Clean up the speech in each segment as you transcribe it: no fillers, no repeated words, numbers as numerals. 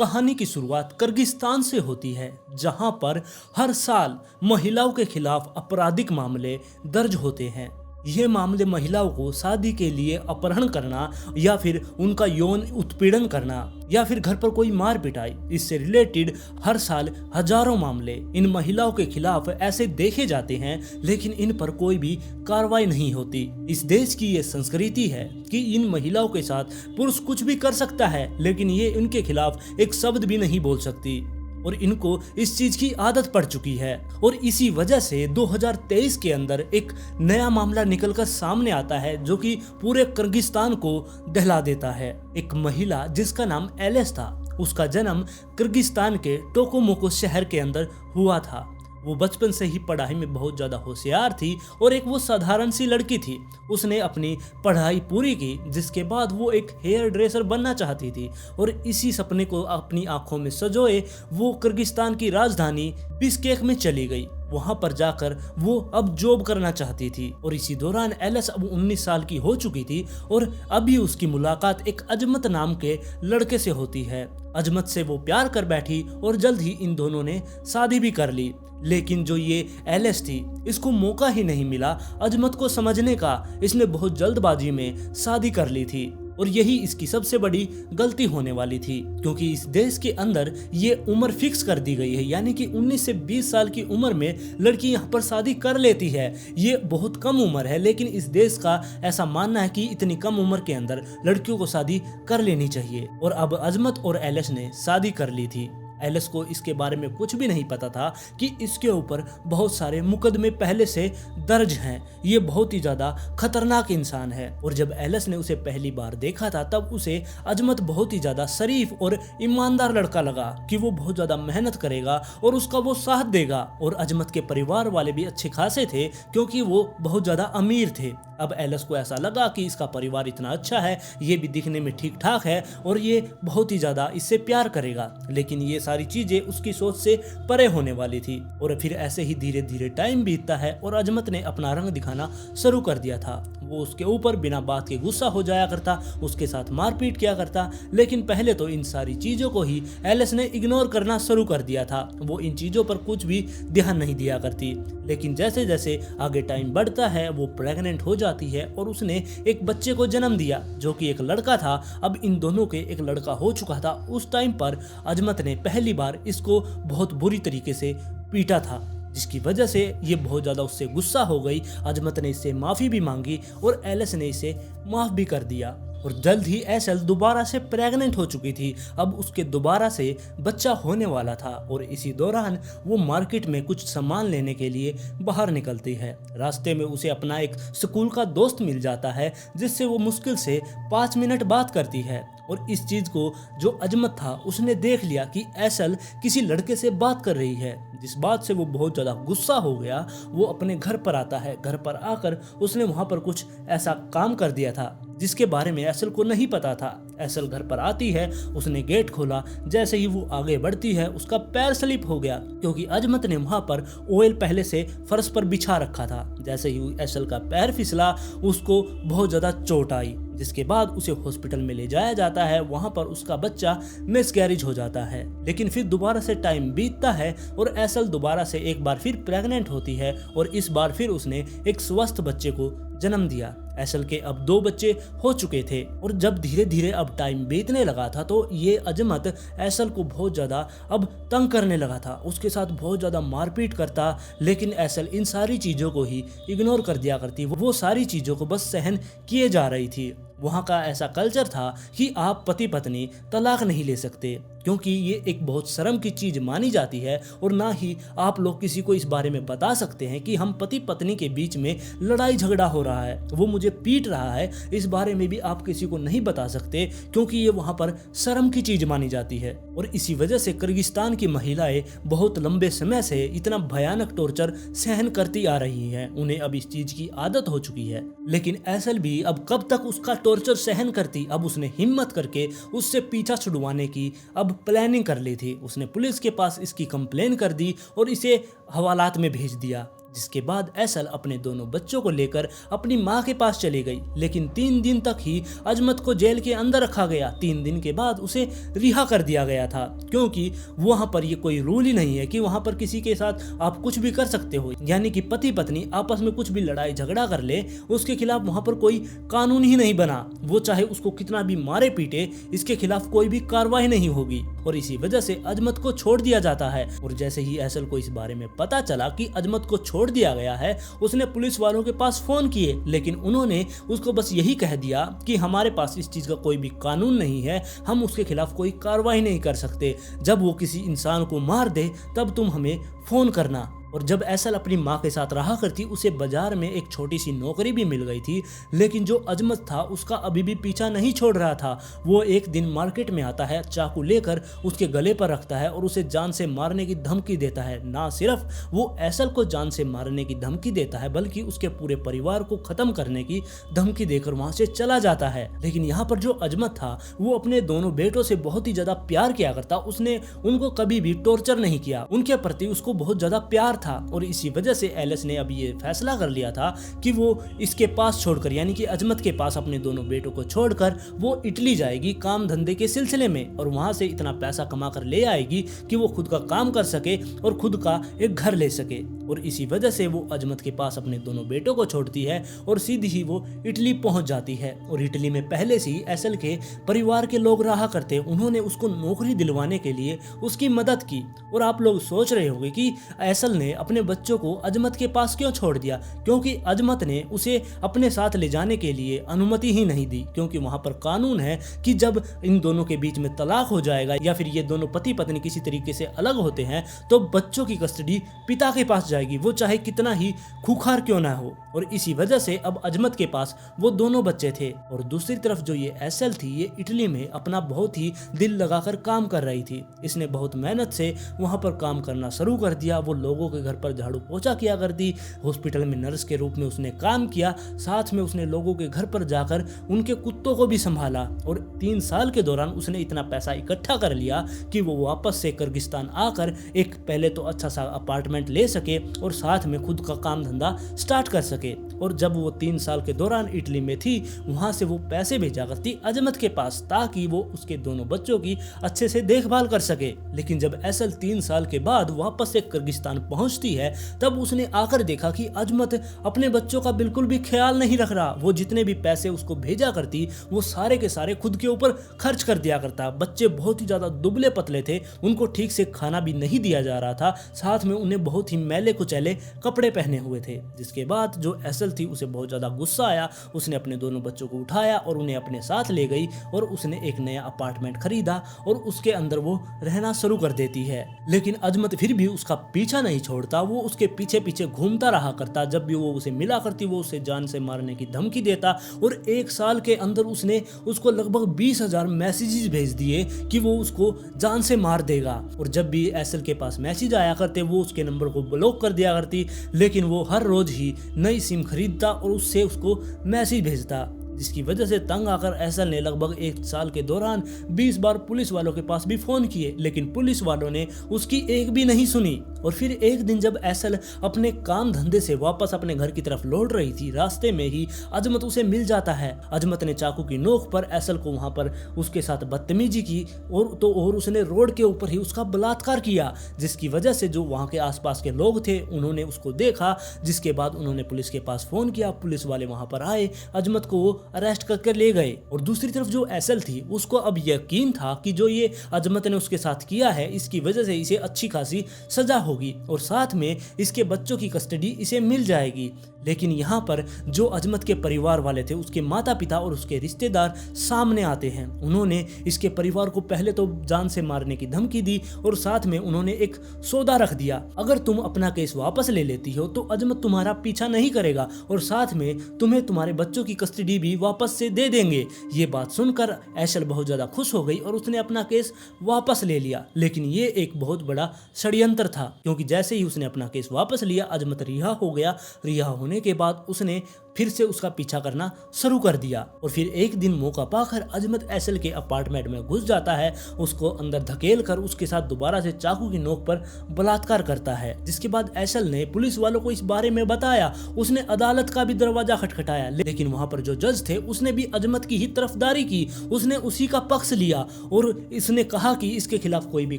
कहानी की शुरुआत किर्गिस्तान से होती है, जहां पर हर साल महिलाओं के खिलाफ आपराधिक मामले दर्ज होते हैं। ये मामले महिलाओं को शादी के लिए अपहरण करना या फिर उनका यौन उत्पीड़न करना या फिर घर पर कोई मार पिटाई, इससे रिलेटेड हर साल हजारों मामले इन महिलाओं के खिलाफ ऐसे देखे जाते हैं, लेकिन इन पर कोई भी कार्रवाई नहीं होती। इस देश की ये संस्कृति है कि इन महिलाओं के साथ पुरुष कुछ भी कर सकता है, लेकिन ये इनके खिलाफ एक शब्द भी नहीं बोल सकती और इनको इस चीज की आदत पड़ चुकी है। और इसी वजह से 2023 के अंदर एक नया मामला निकलकर सामने आता है जो कि पूरे किर्गिस्तान को दहला देता है। एक महिला जिसका नाम एलेस था, उसका जन्म किर्गिस्तान के टोकोमोको शहर के अंदर हुआ था। वो बचपन से ही पढ़ाई में बहुत ज़्यादा होशियार थी और एक वो साधारण सी लड़की थी। उसने अपनी पढ़ाई पूरी की, जिसके बाद वो एक हेयर ड्रेसर बनना चाहती थी और इसी सपने को अपनी आंखों में सजोए वो किर्गिस्तान की राजधानी बिश्केक में चली गई। वहां पर जाकर वो अब जॉब करना चाहती थी और इसी दौरान एलिस अब 19 साल की हो चुकी थी और अभी उसकी मुलाकात एक अजमत नाम के लड़के से होती है। अजमत से वो प्यार कर बैठी और जल्द ही इन दोनों ने शादी भी कर ली। लेकिन जो ये एलिस थी, इसको मौका ही नहीं मिला अजमत को समझने का। इसने बहुत जल्दबाजी में शादी कर ली थी और यही इसकी सबसे बड़ी गलती होने वाली थी, क्योंकि इस देश के अंदर ये उम्र फिक्स कर दी गई है, यानी कि 19 से 20 साल की उम्र में लड़की यहाँ पर शादी कर लेती है। ये बहुत कम उम्र है, लेकिन इस देश का ऐसा मानना है कि इतनी कम उम्र के अंदर लड़कियों को शादी कर लेनी चाहिए। और अब अजमत और एलिस ने शादी कर ली थी। एलिस को इसके बारे में कुछ भी नहीं पता था कि इसके ऊपर बहुत सारे मुकदमे पहले से दर्ज हैं। ये बहुत ही ज़्यादा खतरनाक इंसान है। और जब एलिस ने उसे पहली बार देखा था, तब उसे अजमत बहुत ही ज़्यादा शरीफ और ईमानदार लड़का लगा कि वो बहुत ज़्यादा मेहनत करेगा और उसका वो साथ देगा। और अजमत के परिवार वाले भी अच्छे खासे थे, क्योंकि वो बहुत ज़्यादा अमीर थे। अब एलिस को ऐसा लगा कि इसका परिवार इतना अच्छा है, ये भी दिखने में ठीक ठाक है और ये बहुत ही ज़्यादा इससे प्यार करेगा। लेकिन ये सारी चीजें उसकी सोच से परे होने वाली थी। और फिर ऐसे ही धीरे धीरे टाइम बीतता है और अजमत ने अपना रंग दिखाना शुरू कर दिया था। वो उसके ऊपर बिना बात के गुस्सा हो जाया करता, उसके साथ मारपीट किया करता। लेकिन पहले तो इन सारी चीजों को ही एलिस ने इग्नोर करना शुरू कर दिया था। वो इन चीजों पर कुछ भी ध्यान नहीं दिया करती। लेकिन जैसे जैसे आगे टाइम बढ़ता है, वो प्रेग्नेंट हो जाती है और उसने एक बच्चे को जन्म दिया, जो कि एक लड़का था। अब इन दोनों के एक लड़का हो चुका था। उस टाइम पर अजमत ने पहली बार इसको बहुत बुरी तरीके से पीटा था, जिसकी वजह से ये बहुत ज़्यादा उससे गुस्सा हो गई। अजमत ने इससे माफ़ी भी मांगी और एलिस ने इसे माफ़ भी कर दिया। और जल्द ही एसल दोबारा से प्रेग्नेंट हो चुकी थी। अब उसके दोबारा से बच्चा होने वाला था और इसी दौरान वो मार्केट में कुछ सामान लेने के लिए बाहर निकलती है। रास्ते में उसे अपना एक स्कूल का दोस्त मिल जाता है, जिससे वो मुश्किल से 5 मिनट बात करती है। और इस चीज़ को जो अजमत था, उसने देख लिया कि एसल किसी लड़के से बात कर रही है, जिस बात से वो बहुत ज़्यादा गुस्सा हो गया। वो अपने घर पर आता है। घर पर आकर उसने वहाँ पर कुछ ऐसा काम कर दिया था जिसके बारे में एसल को नहीं पता था। एसल घर पर आती है, उसने गेट खोला। जैसे ही वो आगे बढ़ती है, उसका पैर स्लिप हो गया, क्योंकि अजमत ने वहाँ पर ऑयल पहले से फर्श पर बिछा रखा था। जैसे ही एसल का पैर फिसला, उसको बहुत ज़्यादा चोट आई, जिसके बाद उसे हॉस्पिटल में ले जाया जाता है। वहाँ पर उसका बच्चा मिसकैरेज हो जाता है। लेकिन फिर दोबारा से टाइम बीतता है और एसल दोबारा से एक बार फिर प्रेग्नेंट होती है और इस बार फिर उसने एक स्वस्थ बच्चे को जन्म दिया। एसल के अब 2 बच्चे हो चुके थे और जब धीरे धीरे अब टाइम बीतने लगा था, तो ये अजमत एसल को बहुत ज़्यादा अब तंग करने लगा था, उसके साथ बहुत ज़्यादा मारपीट करता। लेकिन एसल इन सारी चीज़ों को ही इग्नोर कर दिया करती। वो सारी चीज़ों को बस सहन किए जा रही थी। वहाँ का ऐसा कल्चर था कि आप पति पत्नी तलाक नहीं ले सकते, क्योंकि ये एक बहुत शर्म की चीज़ मानी जाती है। और ना ही आप लोग किसी को इस बारे में बता सकते हैं कि हम पति पत्नी के बीच में लड़ाई झगड़ा हो रहा है, वो मुझे पीट रहा है। इस बारे में भी आप किसी को नहीं बता सकते, क्योंकि ये वहाँ पर शर्म की चीज़ मानी जाती है। और इसी वजह से किर्गिस्तान की महिलाएं बहुत लंबे समय से इतना भयानक टॉर्चर सहन करती आ रही हैं। उन्हें अब इस चीज़ की आदत हो चुकी है। लेकिन एसल भी अब कब तक उसका टॉर्चर सहन करती। अब उसने हिम्मत करके उससे पीछा छुड़वाने की अब प्लानिंग कर ली थी। उसने पुलिस के पास इसकी कंप्लेन कर दी और इसे हवालात में भेज दिया। जिसके बाद ऐसल अपने दोनों बच्चों को लेकर अपनी माँ के पास चली गई। लेकिन 3 दिन तक ही अजमत को जेल के अंदर रखा गया। 3 दिन के बाद उसे रिहा कर दिया गया था, क्योंकि वहां पर ये कोई रूल ही नहीं है कि वहां पर किसी के साथ आप कुछ भी कर सकते हो। यानी कि पति पत्नी आपस में कुछ भी लड़ाई झगड़ा कर ले, उसके खिलाफ वहां पर कोई कानून ही नहीं बना। वो चाहे उसको कितना भी मारे पीटे, इसके खिलाफ कोई भी कार्रवाई नहीं होगी। और इसी वजह से अजमत को छोड़ दिया जाता है। और जैसे ही ऐसल को इस बारे में पता चला कि अजमत को छोड़ दिया गया है, उसने पुलिस वालों के पास फोन किए, लेकिन उन्होंने उसको बस यही कह दिया कि हमारे पास इस चीज का कोई भी कानून नहीं है, हम उसके खिलाफ कोई कार्रवाई नहीं कर सकते। जब वो किसी इंसान को मार दे तब तुम हमें फोन करना। और जब ऐसल अपनी माँ के साथ रहा करती, उसे बाजार में एक छोटी सी नौकरी भी मिल गई थी। लेकिन जो अजमत था उसका अभी भी पीछा नहीं छोड़ रहा था। वो एक दिन मार्केट में आता है, चाकू लेकर उसके गले पर रखता है और उसे जान से मारने की धमकी देता है। ना सिर्फ वो ऐसल को जान से मारने की धमकी देता है, बल्कि उसके पूरे परिवार को खत्म करने की धमकी देकर वहां से चला जाता है। लेकिन यहाँ पर जो अजमत था वो अपने दोनों बेटों से बहुत ही ज्यादा प्यार किया करता। उसने उनको कभी भी टॉर्चर नहीं किया, उनके प्रति उसको बहुत ज्यादा प्यार था। और इसी वजह से एलिस ने अब ये फैसला कर लिया था कि वो इसके पास छोड़कर, यानी कि अजमत के पास अपने दोनों बेटों को छोड़कर वो इटली जाएगी काम धंधे के सिलसिले में, और वहां से इतना पैसा कमा कर ले आएगी कि वो खुद का काम कर सके और खुद का एक घर ले सके। और इसी वजह से वो अजमत के पास अपने दोनों बेटों को छोड़ती है और सीधी ही वो इटली पहुंच जाती है। और इटली में पहले से ही ऐसल के परिवार के लोग रहा करते, उन्होंने उसको नौकरी दिलवाने के लिए उसकी मदद की। और आप लोग सोच रहे होंगे कि ऐसल ने अपने बच्चों को अजमत के पास क्यों छोड़ दिया, क्योंकि अजमत ने उसे अपने साथ ले जाने के लिए अनुमति ही नहीं दी। क्योंकि वहां पर कानून है कि जब इन दोनों के बीच में तलाक हो जाएगा या फिर ये दोनों पति पत्नी किसी तरीके से अलग होते हैं, तो बच्चों की कस्टडी पिता के पास जाएगी, वो चाहे कितना ही खूंखार क्यों ना हो। और इसी वजह से अब अजमत के पास वो दोनों बच्चे थे। और दूसरी तरफ जो ये ऐसल थी, ये इटली में अपना बहुत ही दिल लगाकर काम कर रही थी। इसने बहुत मेहनत से वहां पर काम करना शुरू कर दिया। वो लोगों के घर पर झाड़ू पोछा किया करती, हॉस्पिटल में नर्स के रूप में उसने काम किया, साथ में उसने लोगों के घर पर जाकर उनके कुत्तों को भी संभाला। और 3 साल के दौरान उसने इतना पैसा इकट्ठा कर लिया कि वो वापस से किर्गिस्तान आकर एक पहले तो अच्छा सा अपार्टमेंट ले सके और साथ में खुद का काम धंधा स्टार्ट कर सके। और जब वो 3 साल के दौरान इटली में थी, वहां से वो पैसे भेजा करती अजमत के पास, ताकि वो उसके दोनों बच्चों की अच्छे से देखभाल कर सके। लेकिन जब ऐसल 3 साल के बाद वापस से किर्गिस्तान पहुंचती है, तब उसने आकर देखा कि अजमत अपने बच्चों का बिल्कुल भी ख्याल नहीं रख रहा। वो जितने भी पैसे उसको भेजा करती, वो सारे के सारे खुद के ऊपर खर्च कर दिया करता। बच्चे बहुत ही ज्यादा दुबले पतले थे, उनको ठीक से खाना भी नहीं दिया जा रहा था, साथ में उन्हें बहुत ही मैले कुचैले कपड़े पहने हुए थे। जिसके बाद जो ऐसल थी उसे बहुत ज्यादा गुस्सा आया। उसने अपने दोनों बच्चों को उठाया और उन्हें अपने साथ ले गई और उसने एक नया अपार्टमेंट खरीदा और उसके अंदर वो रहना शुरू कर देती है। लेकिन अजमत फिर भी उसका पीछा नहीं छोड़ता, वो उसके पीछे पीछे घूमता रहा करता। जब भी वो उसे मिला करती, वो उसे जान से मारने की धमकी देता। और 1 साल के अंदर उसने उसको लगभग 20,000 मैसेजेस भेज दिए कि वो उसको जान से मार देगा। और जब भी ऐसल के पास मैसेज आया करते, वो उसके नंबर को ब्लॉक कर दिया करती। लेकिन वो हर रोज ही नई सिम खरीदता और उससे उसको मैसेज भेजता, जिसकी वजह से तंग आकर ऐसल ने लगभग 1 साल के दौरान 20 बार पुलिस वालों के पास भी फोन किए, लेकिन पुलिस वालों ने उसकी एक भी नहीं सुनी। और फिर एक दिन जब ऐसल अपने काम धंधे से वापस अपने घर की तरफ लौट रही थी, रास्ते में ही अजमत उसे मिल जाता है। अजमत ने चाकू की नोक पर ऐसल को वहां पर उसके साथ बदतमीजी की और उसने रोड के ऊपर ही उसका बलात्कार किया, जिसकी वजह से जो वहां के आसपास के लोग थे उन्होंने उसको देखा। जिसके बाद उन्होंने पुलिस के पास फोन किया, पुलिस वाले वहां पर आए, अजमत को वो अरेस्ट करके ले गए। और दूसरी तरफ जो ऐसल थी, उसको अब यकीन था कि जो ये अजमत ने उसके साथ किया है, इसकी वजह से इसे अच्छी खासी सजा होगी और साथ में इसके बच्चों की कस्टडी इसे मिल जाएगी। लेकिन यहाँ पर जो अजमत के परिवार वाले थे, उसके माता पिता और उसके रिश्तेदार सामने आते हैं। उन्होंने इसके परिवार को पहले तो जान से मारने की धमकी दी और साथ में उन्होंने एक सौदा रख दिया, अगर तुम अपना केस वापस ले लेती हो तो अजमत तुम्हारा पीछा नहीं करेगा और साथ में तुम्हें तुम्हारे बच्चों की कस्टडी भी वापस से दे देंगे। ये बात सुनकर ऐशल बहुत ज्यादा खुश हो गई और उसने अपना केस वापस ले लिया। लेकिन ये एक बहुत बड़ा षड्यंत्र था, क्योंकि जैसे ही उसने अपना केस वापस लिया, अजमत रिहा हो गया। रिहा होने के बाद उसने फिर से उसका पीछा करना शुरू कर दिया। और फिर एक दिन मौका पाकर अजमत एसल के अपार्टमेंट में घुस जाता है, उसको अंदर धकेल कर उसके साथ दोबारा से चाकू की नोक पर बलात्कार करता है। जिसके बाद एसल ने पुलिस वालों को इस बारे में बताया। उसने अदालत का भी दरवाजा खटखटाया, लेकिन वहां पर जो जज थे उसने भी अजमत की ही तरफदारी की। उसने उसी का पक्ष लिया और इसने कहा कि इसके खिलाफ कोई भी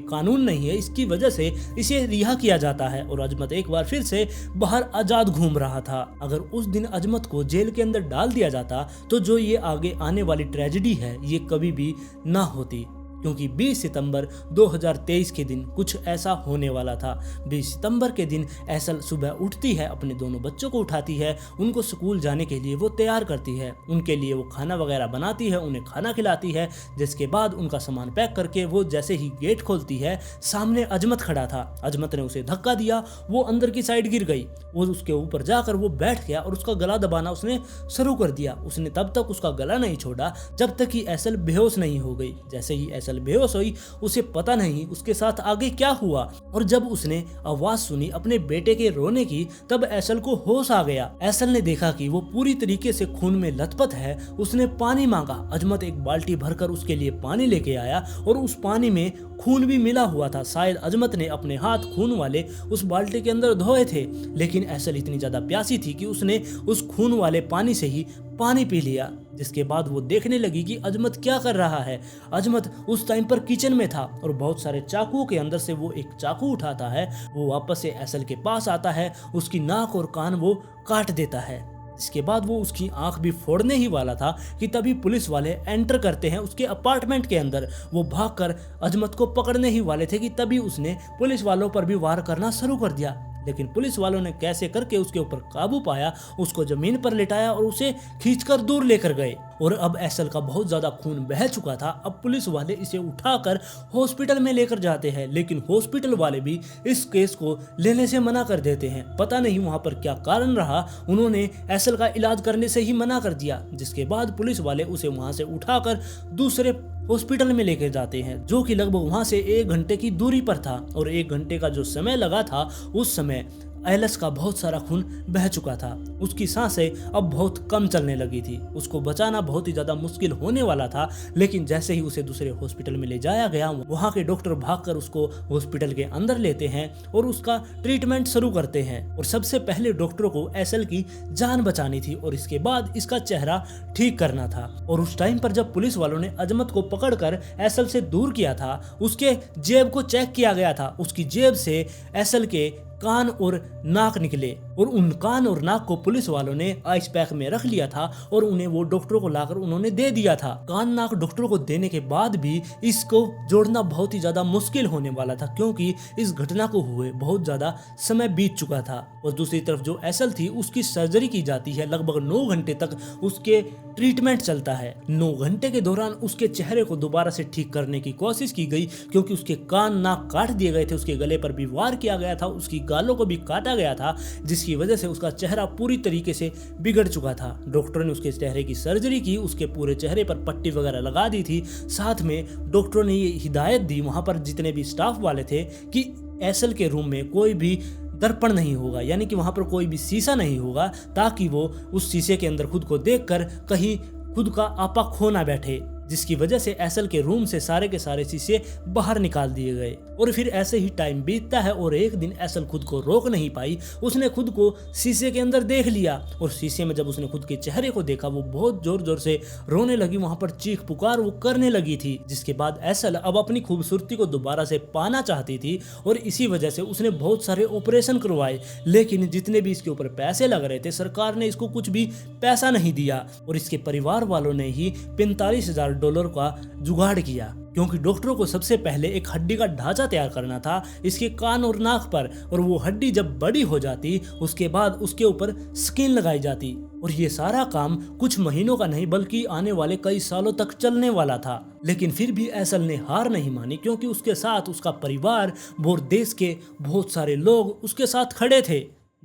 कानून नहीं है, इसकी वजह से इसे रिहा किया जाता है। और अजमत एक बार फिर से बाहर आजाद घूम रहा था। अगर उस दिन अजमत को जेल के अंदर डाल दिया जाता तो जो ये आगे आने वाली ट्रेजेडी है ये कभी भी ना होती, क्योंकि 20 सितंबर 2023 के दिन कुछ ऐसा होने वाला था। 20 सितंबर के दिन एसल सुबह उठती है, अपने दोनों बच्चों को उठाती है, उनको स्कूल जाने के लिए वो तैयार करती है, उनके लिए वो खाना वगैरह बनाती है, उन्हें खाना खिलाती है। जिसके बाद उनका सामान पैक करके वो जैसे ही गेट खोलती है, सामने अजमत खड़ा था। अजमत ने उसे धक्का दिया, वो अंदर की साइड गिर गई। वो उसके ऊपर जाकर वो बैठ गया और उसका गला दबाना उसने शुरू कर दिया। उसने तब तक उसका गला नहीं छोड़ा जब तक कि एसल बेहोश नहीं हो गई। जैसे ही एसल बेहोश हुई, उसे पता नहीं उसके साथ आगे क्या हुआ, और जब उसने आवाज सुनी अपने बेटे के रोने की, तब एसल को होश आ गया। एसल ने देखा कि वो पूरी तरीके से खून में लथपथ है। उसने पानी मांगा। अजमत एक बाल्टी भरकर उसके लिए पानी लेके आया और उस पानी में खून भी मिला हुआ था। शायद अजमत ने अपने हाथ खून वाले उस बाल्टी के अंदर धोए थे, लेकिन एसल इतनी ज्यादा प्यासी थी कि उसने उस खून वाले पानी से ही पानी पी लिया। जिसके बाद वो देखने लगी कि अजमत क्या कर रहा है। अजमत उस टाइम पर किचन में था और बहुत सारे चाकुओं के अंदर से वो एक चाकू उठाता है। वो वापस से एसल के पास आता है, उसकी नाक और कान वो काट देता है। इसके बाद वो उसकी आंख भी फोड़ने ही वाला था कि तभी पुलिस वाले एंटर करते हैं उसके अपार्टमेंट के अंदर। वो भागकर अजमत को पकड़ने ही वाले थे कि तभी उसने पुलिस वालों पर भी वार करना शुरू कर दिया। लेकिन पुलिस वालों ने कैसे करके उसके ऊपर काबू पाया, उसको जमीन पर लिटाया और उसे खींचकर दूर लेकर गए। और अब एसल का बहुत ज्यादा खून बह चुका था। अब पुलिस वाले इसे उठाकर हॉस्पिटल में लेकर जाते हैं, लेकिन हॉस्पिटल वाले भी इस केस को लेने से मना कर देते हैं। पता नहीं वहां पर क्या कारण रहा, उन्होंने एसल का इलाज करने से ही मना कर दिया। जिसके बाद पुलिस वाले उसे वहां से उठाकर दूसरे हॉस्पिटल में लेकर जाते हैं, जो कि लगभग वहां से 1 घंटे की दूरी पर था। और 1 घंटे का जो समय लगा था, उस समय एलस का बहुत सारा खून बह चुका था। उसकी सांसें अब बहुत कम चलने लगी थी। उसको बचाना बहुत ही ज्यादा मुश्किल होने वाला था। लेकिन जैसे ही उसे दूसरे हॉस्पिटल में ले जाया गया, वहां के डॉक्टर भागकर उसको हॉस्पिटल के अंदर लेते हैं और उसका ट्रीटमेंट शुरू करते हैं। और सबसे पहले डॉक्टरों को एसल की जान बचानी थी और इसके बाद इसका चेहरा ठीक करना था। और उस टाइम पर जब पुलिस वालों ने अजमत को पकड़कर एसल से दूर किया था, उसके जेब को चेक किया गया था। उसकी जेब से एसल के कान और नाक निकले और उन कान और नाक को पुलिस वालों ने आइस पैक में रख लिया था और उन्हें वो डॉक्टरों को लाकर उन्होंने दे दिया था। कान नाक डॉक्टरों को देने के बाद भी इसको जोड़ना बहुत ही ज्यादा मुश्किल होने वाला था, क्योंकि इस घटना को हुए बहुत ज्यादा समय बीत चुका था। और दूसरी तरफ जो एसल थी, उसकी सर्जरी की जाती है। लगभग 9 घंटे तक उसके ट्रीटमेंट चलता है। 9 घंटे के दौरान उसके चेहरे को दोबारा से ठीक करने की कोशिश की गई, क्योंकि उसके कान नाक काट दिए गए थे, उसके गले पर भी वार किया गया था, उसकी गालों को भी काटा गया था, जिसकी वजह से उसका चेहरा पूरी तरीके से बिगड़ चुका था। डॉक्टरों ने उसके चेहरे की सर्जरी की, उसके पूरे चेहरे पर पट्टी वगैरह लगा दी थी। साथ में डॉक्टरों ने ये हिदायत दी वहां पर जितने भी स्टाफ वाले थे कि एसल के रूम में कोई भी दर्पण नहीं होगा, यानी कि वहां पर कोई भी शीशा नहीं होगा, ताकि वो उस शीशे के अंदर खुद को देखकर कहीं खुद का आपा खो ना बैठे। जिसकी वजह से एसल के रूम से सारे के सारे शीशे बाहर निकाल दिए गए। और फिर ऐसे ही टाइम बीतता है और एक दिन एसल खुद को रोक नहीं पाई। उसने खुद को शीशे के अंदर देख लिया और शीशे में जब उसने खुद के चेहरे को देखा, वो बहुत जोर जोर से रोने लगी। वहां पर चीख पुकार वो करने लगी थी। जिसके बाद एसल अब अपनी खूबसूरती को दोबारा से पाना चाहती थी और इसी वजह से उसने बहुत सारे ऑपरेशन करवाए, लेकिन जितने भी इसके ऊपर पैसे लग रहे थे, सरकार ने इसको कुछ भी पैसा नहीं दिया और इसके परिवार वालों ने ही $45,000 का जुगाड़ किया, क्योंकि डॉक्टरों को सबसे पहले एक हड्डी का ढांचा तैयार करना था इसके कान और नाक पर, और वो हड्डी जब बड़ी हो जाती उसके बाद उसके ऊपर स्किन लगाई जाती। और ये सारा काम कुछ महीनों का नहीं बल्कि आने वाले कई सालों तक चलने वाला था। लेकिन फिर भी एसल ने हार नहीं मानी, क्योंकि उसके साथ उसका परिवार और देश के बहुत सारे लोग उसके साथ खड़े थे,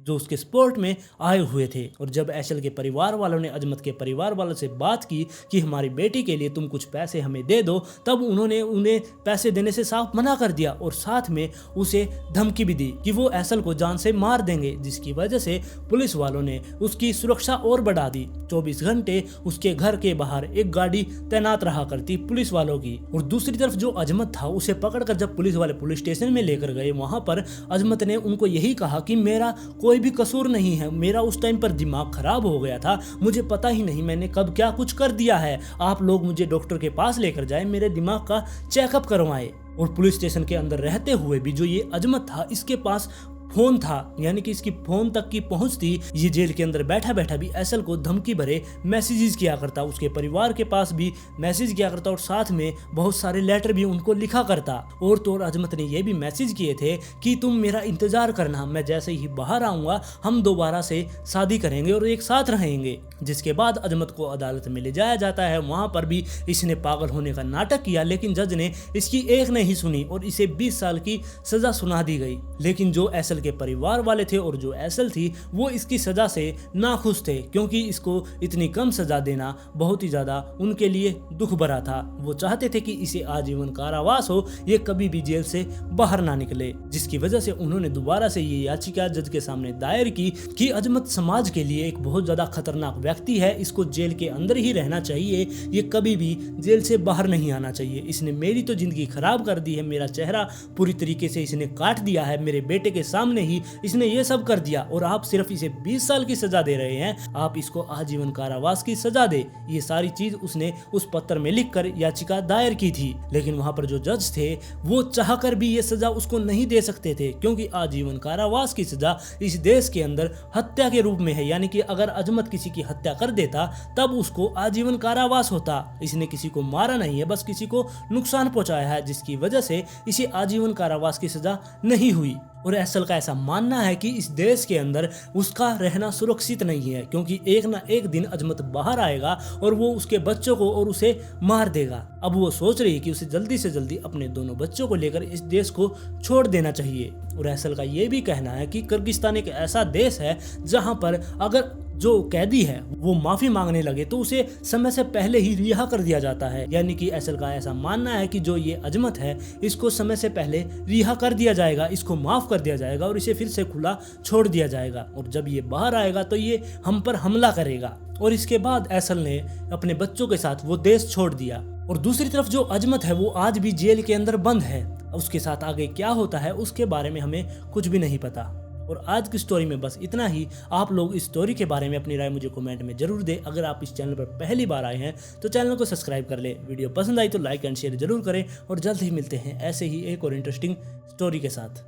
जो उसके सपोर्ट में आए हुए थे। और जब ऐशल के परिवार वालों ने अजमत के परिवार वालों से बात की कि हमारी बेटी के लिए तुम कुछ पैसे हमें दे दो, तब उन्होंने उन्हें पैसे देने से साफ मना कर दिया और साथ में उसे धमकी भी दी कि वो ऐशल को जान से मार देंगे, जिसकी वजह से पुलिस वालों ने उसकी सुरक्षा और बढ़ा दी। 24 घंटे उसके घर के बाहर एक गाड़ी तैनात रहा करती पुलिस वालों की। और दूसरी तरफ जो अजमत था उसे पकड़कर जब पुलिस वाले पुलिस स्टेशन में लेकर गए, वहां पर अजमत ने उनको यही कहा कि मेरा कोई भी कसूर नहीं है, मेरा उस टाइम पर दिमाग खराब हो गया था, मुझे पता ही नहीं मैंने कब क्या कुछ कर दिया है, आप लोग मुझे डॉक्टर के पास लेकर जाए, मेरे दिमाग का चेकअप करवाएं। और पुलिस स्टेशन के अंदर रहते हुए भी जो ये अजमत था, इसके पास फोन था, यानी कि इसकी फोन तक की पहुंच थी। ये जेल के अंदर बैठा बैठा भी ऐशल को धमकी भरे मैसेजेस किया करता, उसके परिवार के पास भी मैसेज किया करता और साथ में बहुत सारे लेटर भी उनको लिखा करता। और तो अजमत ने यह भी मैसेज किए थे कि तुम मेरा इंतजार करना, मैं जैसे ही बाहर आऊंगा हम दोबारा से शादी करेंगे और एक साथ रहेंगे। जिसके बाद अजमत को अदालत में ले जाया जाता है। वहां पर भी इसने पागल होने का नाटक किया, लेकिन जज ने इसकी एक नहीं सुनी और इसे 20 साल की सजा सुना दी गई। लेकिन जो ऐशल के परिवार वाले थे और जो ऐशल थी वो इसकी सजा से नाखुश थे, क्योंकि इसको इतनी कम सजा देना बहुत ही ज्यादा उनके लिए दुख भरा था। वो चाहते थे कि इसे आजीवन कारावास हो, ये कभी भी जेल से बाहर ना निकले। जिसकी वजह से उन्होंने दोबारा से ये याचिका जज के सामने दायर की कि अजमत समाज के लिए एक बहुत ज्यादा खतरनाक व्यक्ति है, इसको जेल के अंदर ही रहना चाहिए, ये कभी भी जेल से बाहर नहीं आना चाहिए। इसने मेरी तो जिंदगी खराब कर दी है, मेरा चेहरा पूरी तरीके से इसने काट दिया है, मेरे बेटे के सामने ही इसने ये सब कर दिया और आप सिर्फ इसे 20 साल की सजा दे रहे हैं, आप इसको आजीवन कारावास की सजा दे। ये सारी चीज उसने उस पत्र में लिखकर याचिका दायर की थी। लेकिन वहां पर जो जज थे वो चाहकर भी ये सजा उसको नहीं दे सकते थे, क्योंकि आजीवन कारावास की सजा इस देश के अंदर हत्या के रूप में है, यानी कि अगर अजमत किसी की हत्या कर देता तब उसको आजीवन कारावास होता। इसने किसी को मारा नहीं है, बस किसी को नुकसान पहुंचाया है, जिसकी वजह से इसे आजीवन कारावास की सजा नहीं हुई। और ऐशल का ऐसा मानना है कि इस देश के अंदर उसका रहना सुरक्षित नहीं है, क्योंकि एक ना एक दिन अजमत बाहर आएगा और वो उसके बच्चों को और उसे मार देगा। अब वो सोच रही है कि उसे जल्दी से जल्दी अपने दोनों बच्चों को लेकर इस देश को छोड़ देना चाहिए। और ऐशल का ये भी कहना है कि किर्गिस्तान एक ऐसा देश है जहां पर अगर जो कैदी है वो माफी मांगने लगे तो उसे समय से पहले ही रिहा कर दिया जाता है। यानी कि ऐशल का ऐसा मानना है कि जो ये अजमत है इसको समय से पहले रिहा कर दिया जाएगा, इसको माफ कर दिया जाएगा और इसे फिर से खुला छोड़ दिया जाएगा। और जब ये बाहर आएगा तो ये हम पर हमला करेगा। और इसके बाद ऐशल ने अपने बच्चों के साथ वो देश छोड़ दिया। और दूसरी तरफ जो अजमत है वो आज भी जेल के अंदर बंद है। उसके साथ आगे क्या होता है उसके बारे में हमें कुछ भी नहीं पता। और आज की स्टोरी में बस इतना ही। आप लोग इस स्टोरी के बारे में अपनी राय मुझे कमेंट में जरूर दें। अगर आप इस चैनल पर पहली बार आए हैं तो चैनल को सब्सक्राइब कर ले। वीडियो पसंद आई तो लाइक एंड शेयर जरूर करें और जल्द ही मिलते हैं ऐसे ही एक और इंटरेस्टिंग स्टोरी के साथ।